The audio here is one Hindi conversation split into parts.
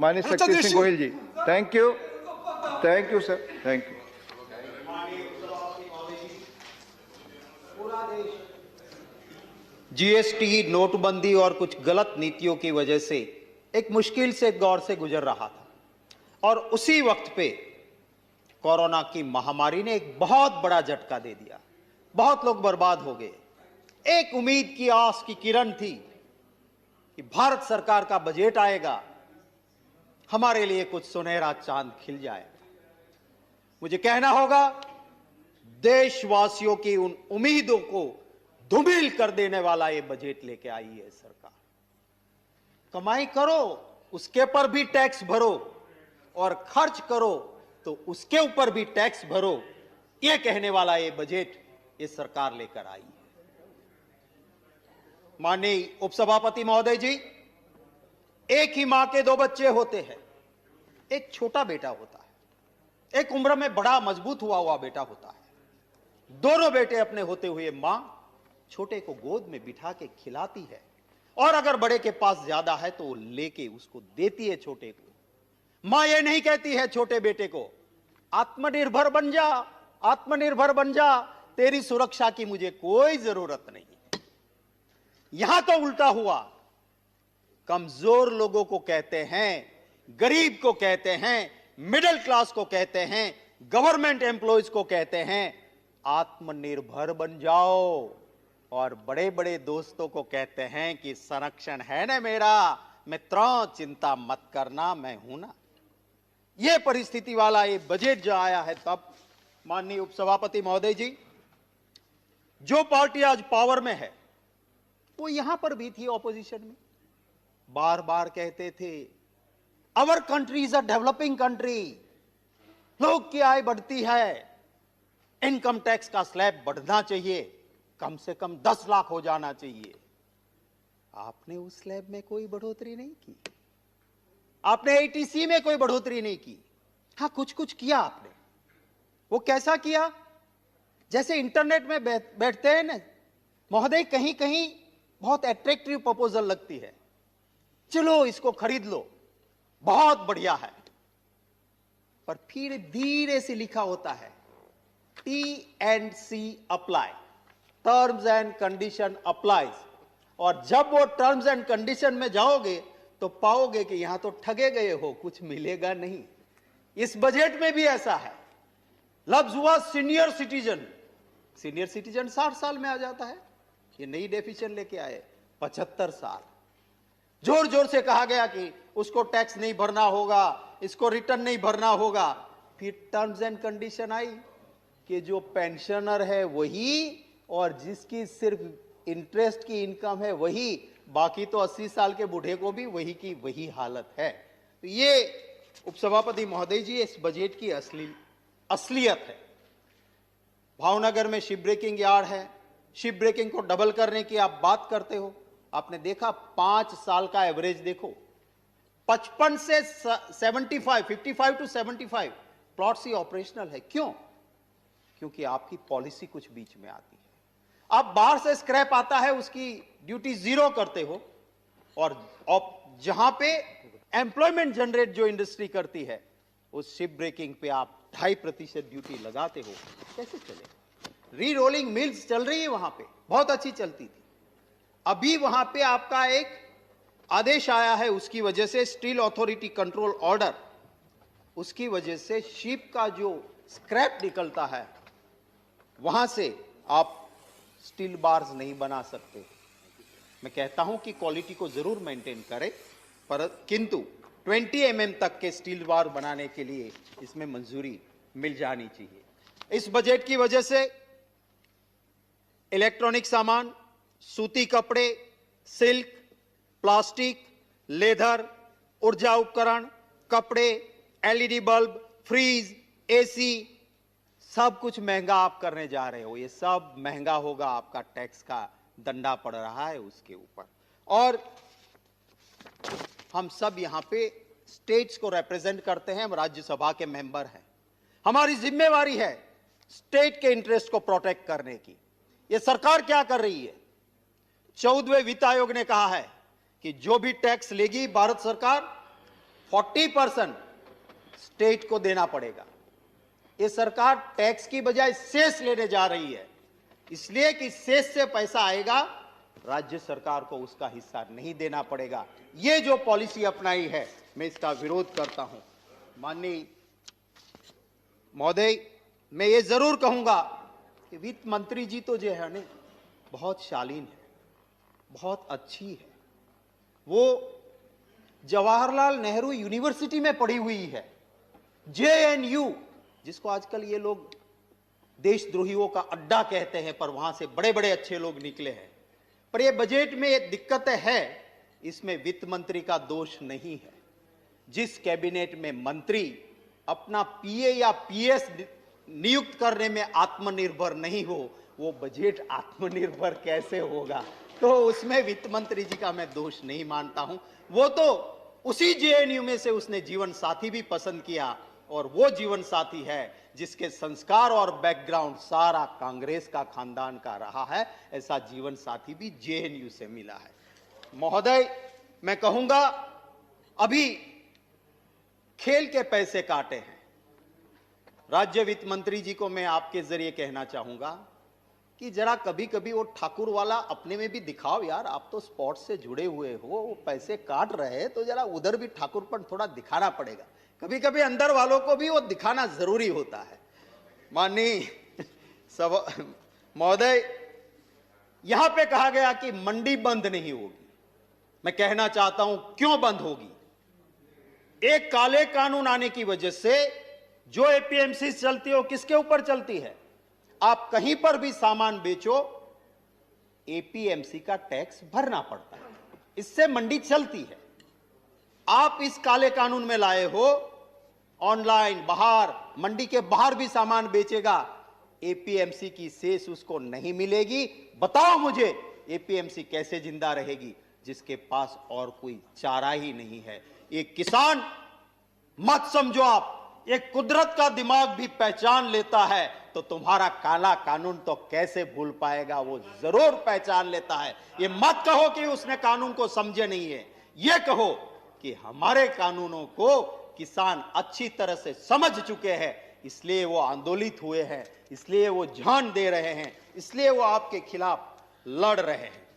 माननीय Shakti Singh Goyal ji, thank you sir, thank you. GST, नोटबंदी और कुछ गलत नीतियों की वजह से एक मुश्किल से दौर से गुजर रहा था, और उसी वक्त पे कोरोना की महामारी ने एक बहुत बड़ा झटका दे दिया। बहुत लोग बर्बाद हो गए। एक उम्मीद की आस की किरण थी कि भारत सरकार का बजट आएगा, हमारे लिए कुछ सुनहरा चांद खिल जाएगा। मुझे कहना होगा, देशवासियों की उन उम्मीदों को धूमिल कर देने वाला ये बजट लेके आई है सरकार। कमाई करो, उसके पर भी टैक्स भरो, और खर्च करो तो उसके ऊपर भी टैक्स भरो, ये कहने वाला ये बजट ये सरकार लेकर आई है। माननीय उपसभापति महोदय जी, एक ही मां के दो बच्चे होते हैं। एक छोटा बेटा होता है, एक उम्र में बड़ा मजबूत हुआ बेटा होता है। दोनों बेटे अपने होते हुए मां छोटे को गोद में बिठा के खिलाती है, और अगर बड़े के पास ज्यादा है तो लेके उसको देती है छोटे को। मां ये नहीं कहती है छोटे बेटे को, आत्मनिर्भर बन जा, आत्मनिर्भर बन जा, तेरी सुरक्षा की मुझे कोई जरूरत नहीं। यहां तो उल्टा हुआ, कमजोर लोगों को कहते हैं, गरीब को कहते हैं, मिडिल क्लास को कहते हैं, गवर्नमेंट एम्प्लॉयज को कहते हैं आत्मनिर्भर बन जाओ, और बड़े बड़े दोस्तों को कहते हैं कि संरक्षण है ना मेरा, मित्रों चिंता मत करना, मैं हूं ना। यह परिस्थिति वाला ये बजट जो आया है, तब माननीय उपसभापति महोदय जी, जो पार्टी आज पावर में है वो यहां पर भी थी ऑपोजिशन में, बार बार कहते थे our country is a developing country, लोग की आय बढ़ती है, इनकम टैक्स का स्लैब बढ़ना चाहिए, कम से कम 10 लाख हो जाना चाहिए। आपने उस स्लैब में कोई बढ़ोतरी नहीं की, आपने एटीसी में कोई बढ़ोतरी नहीं की। हाँ, कुछ कुछ किया आपने। वो कैसा किया? जैसे इंटरनेट में बैठते हैं ना महोदय, कहीं कहीं बहुत अट्रैक्टिव प्रपोजल लगती है, चलो इसको खरीद लो, बहुत बढ़िया है, पर फिर धीरे से लिखा होता है T&C apply, terms and condition applies, और जब वो टर्म्स एंड कंडीशन में जाओगे तो पाओगे कि यहां तो ठगे गए हो, कुछ मिलेगा नहीं। इस बजट में भी ऐसा है। लफ्ज हुआ सीनियर सिटीजन, सीनियर सिटीजन 60 साल में आ जाता है, ये नई डेफिनेशन लेके आए 75 साल। जोर जोर से कहा गया कि उसको टैक्स नहीं भरना होगा, इसको रिटर्न नहीं भरना होगा। फिर टर्म्स एंड कंडीशन आई कि जो पेंशनर है वही, और जिसकी सिर्फ इंटरेस्ट की इनकम है वही, बाकी तो 80 साल के बूढ़े को भी वही की वही हालत है। तो ये उपसभापति महोदय जी, इस बजट की असलियत है। भावनगर में शिप ब्रेकिंग यार्ड है, शिप ब्रेकिंग को डबल करने की आप बात करते हो। आपने देखा 5 साल का एवरेज देखो, 55 से 75, 55 टू 75 प्लॉट्स ही ऑपरेशनल है। क्यों? क्योंकि आपकी पॉलिसी कुछ बीच में आती है। आप बाहर से स्क्रैप आता है, उसकी ड्यूटी 0 करते हो, और जहां पे एम्प्लॉयमेंट जनरेट जो इंडस्ट्री करती है, उस शिप ब्रेकिंग पे आप 2.5% ड्यूटी लगाते हो। कैसे चलेगा? री रोलिंग मिल्स चल रही है वहां पे, बहुत अच्छी चलती थी। अभी वहां पे आपका एक आदेश आया है, उसकी वजह से स्टील अथॉरिटी कंट्रोल ऑर्डर, उसकी वजह से शिप का जो स्क्रैप निकलता है वहां से आप स्टील बार्स नहीं बना सकते। मैं कहता हूं कि क्वालिटी को जरूर मेंटेन करें, पर किंतु 20 mm तक के स्टील बार बनाने के लिए इसमें मंजूरी मिल जानी चाहिए। इस बजट की वजह से इलेक्ट्रॉनिक सामान, सूती कपड़े, सिल्क, प्लास्टिक, लेदर, ऊर्जा उपकरण, कपड़े, एलईडी बल्ब, फ्रीज, एसी, सब कुछ महंगा आप करने जा रहे हो। ये सब महंगा होगा, आपका टैक्स का दंडा पड़ रहा है उसके ऊपर। और हम सब यहां पे स्टेट्स को रिप्रेजेंट करते हैं, हम राज्यसभा के मेंबर हैं। हमारी जिम्मेवारी है स्टेट के इंटरेस्ट को प्रोटेक्ट करने की। ये सरकार क्या कर रही है? 14वें वित्त आयोग ने कहा है कि जो भी टैक्स लेगी भारत सरकार, 40% स्टेट को देना पड़ेगा। ये सरकार टैक्स की बजाय सेस लेने जा रही है, इसलिए कि सेस से पैसा आएगा, राज्य सरकार को उसका हिस्सा नहीं देना पड़ेगा। ये जो पॉलिसी अपनाई है, मैं इसका विरोध करता हूं। माननीय महोदय, मैं ये जरूर कहूंगा कि वित्त मंत्री जी तो जो है ना, बहुत शालीन है, बहुत अच्छी है। वो जवाहरलाल नेहरू यूनिवर्सिटी में पढ़ी हुई है, JNU, जिसको आजकल ये लोग देशद्रोहियों का अड्डा कहते हैं, पर वहां से बड़े बड़े अच्छे लोग निकले हैं। पर ये बजट में ये दिक्कत है, इसमें वित्त मंत्री का दोष नहीं है। जिस कैबिनेट में मंत्री अपना PA या PS नियुक्त करने में आत्मनिर्भर नहीं हो, वो बजट आत्मनिर्भर कैसे होगा? तो उसमें वित्त मंत्री जी का मैं दोष नहीं मानता हूं। वो तो उसी JNU में से उसने जीवन साथी भी पसंद किया, और वो जीवन साथी है जिसके संस्कार और बैकग्राउंड सारा कांग्रेस का खानदान का रहा है। ऐसा जीवन साथी भी JNU से मिला है। महोदय, मैं कहूंगा, अभी खेल के पैसे काटे हैं। राज्य वित्त मंत्री जी को मैं आपके जरिए कहना चाहूंगा कि जरा कभी कभी वो ठाकुर वाला अपने में भी दिखाओ यार। आप तो स्पोर्ट्स से जुड़े हुए हो, वो पैसे काट रहे हैं तो जरा उधर भी ठाकुरपन थोड़ा दिखाना पड़ेगा। कभी कभी अंदर वालों को भी वो दिखाना जरूरी होता है। माननीय महोदय, यहां पे कहा गया कि मंडी बंद नहीं होगी। मैं कहना चाहता हूं क्यों बंद होगी। एक काले कानून आने की वजह से जो APMC चलती है वो किसके ऊपर चलती है? आप कहीं पर भी सामान बेचो, APMC का टैक्स भरना पड़ता है, इससे मंडी चलती है। आप इस काले कानून में लाए हो, ऑनलाइन बाहर मंडी के बाहर भी सामान बेचेगा, APMC की सेस उसको नहीं मिलेगी। बताओ मुझे, APMC कैसे जिंदा रहेगी जिसके पास और कोई चारा ही नहीं है? एक किसान, मत समझो आप, एक कुदरत का दिमाग भी पहचान लेता है तो तुम्हारा काला कानून तो कैसे भूल पाएगा? वो जरूर पहचान लेता है। ये मत कहो कि उसने कानून को समझे नहीं है, ये कहो कि हमारे कानूनों को किसान अच्छी तरह से समझ चुके हैं, इसलिए वो आंदोलित हुए हैं, इसलिए वो जान दे रहे हैं, इसलिए वो आपके खिलाफ लड़ रहे हैं।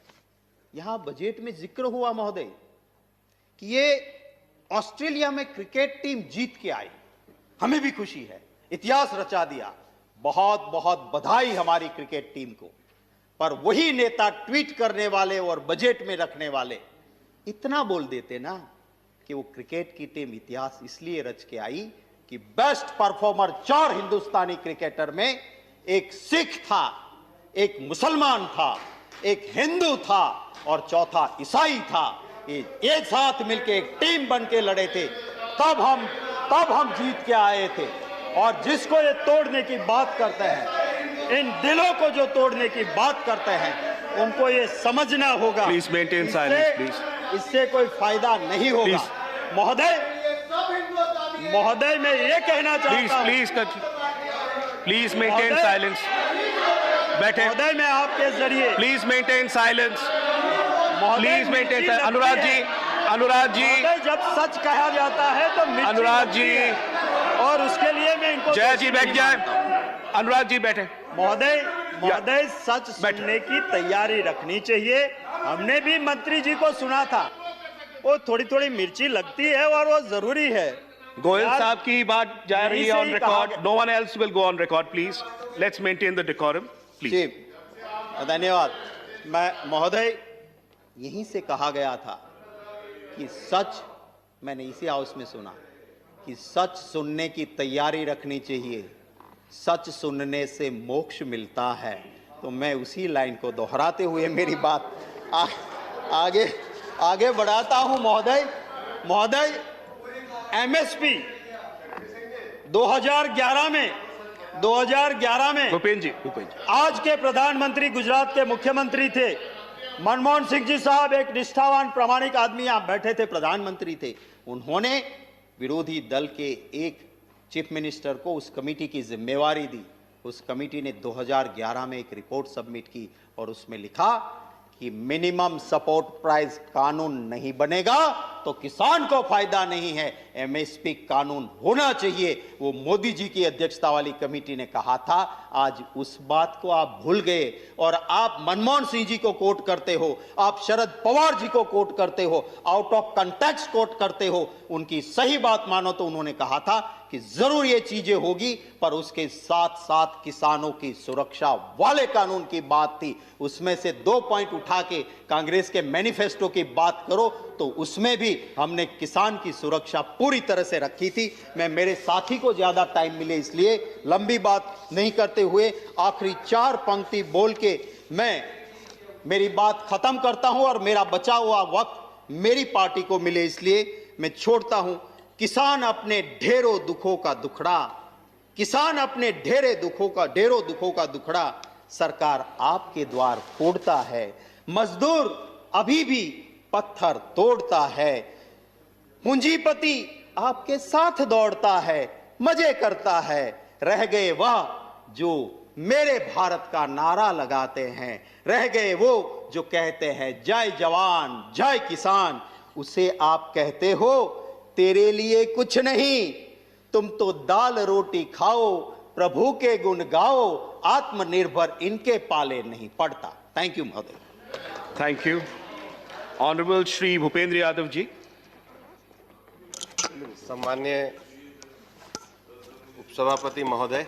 यहां बजट में जिक्र हुआ महोदय कि ये ऑस्ट्रेलिया में क्रिकेट टीम जीत के आई, हमें भी खुशी है, इतिहास रचा दिया, बहुत बहुत बधाई हमारी क्रिकेट टीम को। पर वही नेता ट्वीट करने वाले और बजट में रखने वाले इतना बोल देते ना कि वो क्रिकेट की टीम इतिहास इसलिए रच के आई कि बेस्ट परफॉर्मर 4 हिंदुस्तानी क्रिकेटर में एक सिख था, एक मुसलमान था, एक हिंदू था और चौथा ईसाई था। ये एक साथ मिलकर एक टीम बन के लड़े थे, तब हम जीत के आए थे। और जिसको ये तोड़ने की बात करते हैं, इन दिलों को जो तोड़ने की बात करते हैं, उनको ये समझना होगा, प्लीज मेंटेन साइलेंस प्लीज। इससे कोई फायदा नहीं होगा। महोदय, मैं ये कहना चाहता हूं, प्लीज मेंटेन साइलेंस। बैठे महोदय, मैं आपके जरिए please maintain silence. Please maintain. Anurag ji, जब सच कहा जाता है तो अनुराग जी, और उसके लिए मैं इनको जय जी बैठ जाए। अनुराग जी बैठे। महोदय, सच सुनने की तैयारी रखनी चाहिए। हमने भी मंत्री जी को सुना था, वो थोड़ी थोड़ी मिर्ची लगती है और वो जरूरी है। गोयल साहब की बात जा रही है on record. No one else will go on record please. Let's maintain the decorum please. धन्यवाद। मैं महोदय, यहीं से कहा गया था कि सच, मैंने इसी हाउस में सुना कि सच सुनने की तैयारी रखनी चाहिए, सच सुनने से मोक्ष मिलता है। तो मैं उसी लाइन को दोहराते हुए मेरी बात आगे बढ़ाता हूं। महोदय, MSP 2011 में भूपेंद्र जी आज के प्रधानमंत्री गुजरात के मुख्यमंत्री थे मनमोहन सिंह जी साहब, एक निष्ठावान प्रामाणिक आदमी यहां बैठे थे, प्रधानमंत्री थे। उन्होंने विरोधी दल के एक चीफ मिनिस्टर को उस कमेटी की जिम्मेवारी दी। उस कमेटी ने 2011 में एक रिपोर्ट सबमिट की और उसमें लिखा कि मिनिमम सपोर्ट प्राइस कानून नहीं बनेगा तो किसान को फायदा नहीं है। एमएसपी कानून होना चाहिए, वो मोदी जी की अध्यक्षता वाली कमेटी ने कहा था। आज उस बात को आप भूल गए और आप मनमोहन सिंह जी को कोट करते हो, आप शरद पवार जी को कोट करते हो, आउट ऑफ कंटेक्स्ट कोट करते हो। उनकी सही बात मानो तो उन्होंने कहा था कि जरूर ये चीजें होगी, पर उसके साथ साथ किसानों की सुरक्षा वाले कानून की बात थी। उसमें से 2 पॉइंट उठा के कांग्रेस के मैनिफेस्टो की बात करो तो उसमें भी हमने किसान की सुरक्षा पूरी तरह से रखी थी। मैं मेरे साथी को ज्यादा टाइम मिले इसलिए लंबी बात नहीं करते हुए आखिरी 4 पंक्ति बोल के मैं मेरी बात खत्म करता हूं और मेरा बचा हुआ वक्त मेरी पार्टी को मिले इसलिए मैं छोड़ता हूं। किसान अपने ढेरों दुखों का दुखड़ा, किसान अपने ढेरों दुखों का दुखड़ा सरकार आपके द्वार फोड़ता है। मजदूर अभी भी पत्थर तोड़ता है। पूंजीपति आपके साथ दौड़ता है, मजे करता है। रह गए वह जो मेरे भारत का नारा लगाते हैं, रह गए वो जो कहते हैं जय जवान जय किसान। उसे आप कहते हो तेरे लिए कुछ नहीं, तुम तो दाल रोटी खाओ, प्रभु के गुण गाओ, आत्मनिर्भर इनके पाले नहीं पड़ता। थैंक यू महोदय। Thank you. Honorable Shri Bhupendra Yadav ji. सम्मान्य उपसभापति महोदय,